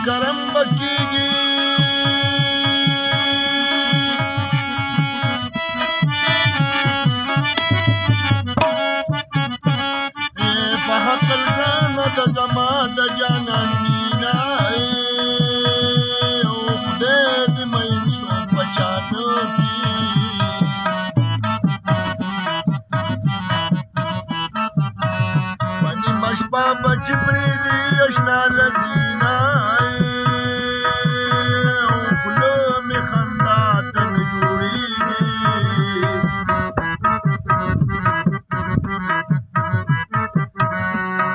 کرم بکیږي په حق الګرانه د زما د جانان مینا او خدای دې مین شو په چانو کې پنې مشپا بچ پریدي اشنا لذینا او خلو می خندا تن جوړیږي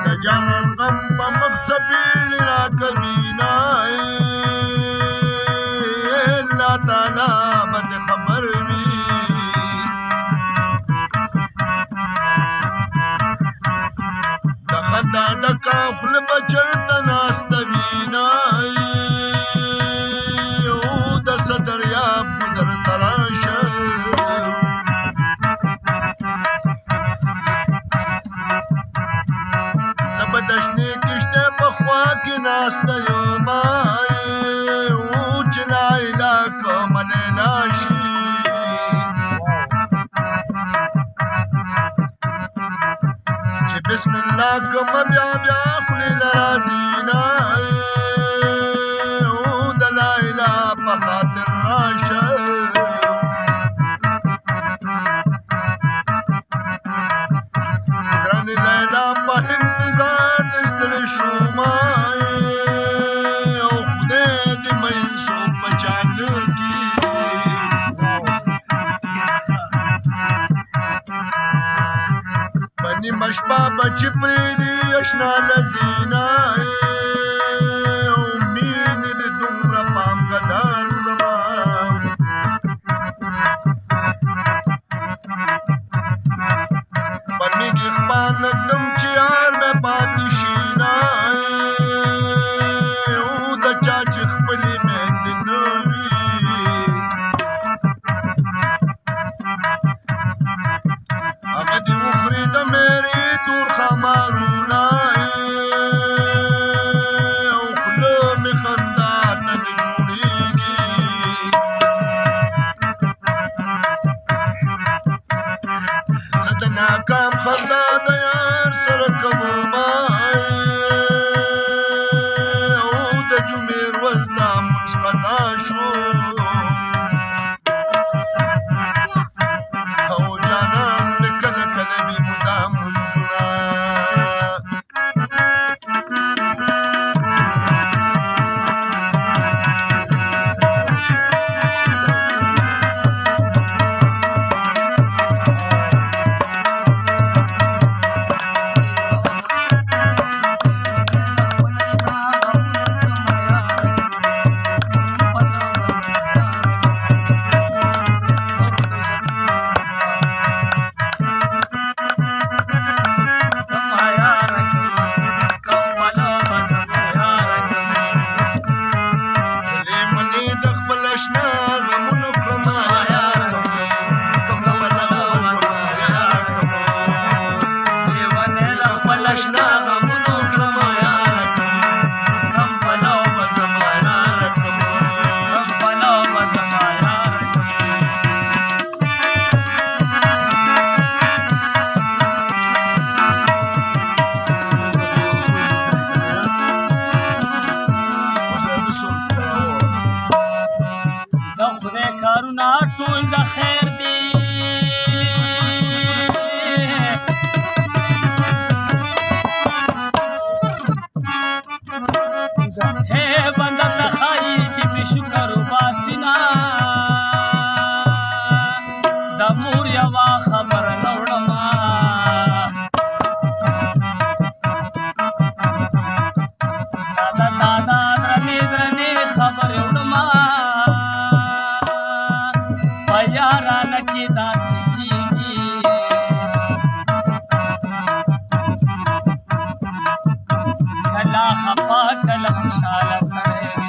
د جانان غم په مقصد را کبینا الله تعالی بد خبر وي د خندا ډکه خوله به چېرته ناسته وینا او د څه دریاب مو درته راشه زه به د شنې کښتۍ په خوا کې ناسته یمه او چې نایله کومه لیلا شي چې بسم الله کومه بیا بیا خولې له راځي نه او د لایلا په خاطر راشه ګرانې لیلا په انتظار د ستړې شومه او خدای دې مین شو په جانو کې پنې مشپا بچ پریدي اشنا لذینا او مینې دې دومره پام ګدار کړمه پنېږي خپا نه کړم چې یار مې پاتې شي نه او د چا چې خپلې میندې نه وي هغه دې وخوري د میرې تور خمارونه او خوله مې خندا ته نه جوړېږي زه د ناکام خندا د یار سره کومه او د جمعې ورځ دا مونځ قضا شو او جانان مې کله کله وي مدام منځونه د خدای کارونه ټول د خیر دي هې بنده ته ښایي چې بې شکر وباسي نه د مور یوه خبره نه وړمه ستا د دادا درنې درنې خبرې وړمه په یارانه کې داسې کېږي کله خفه کله خوشحاله سړی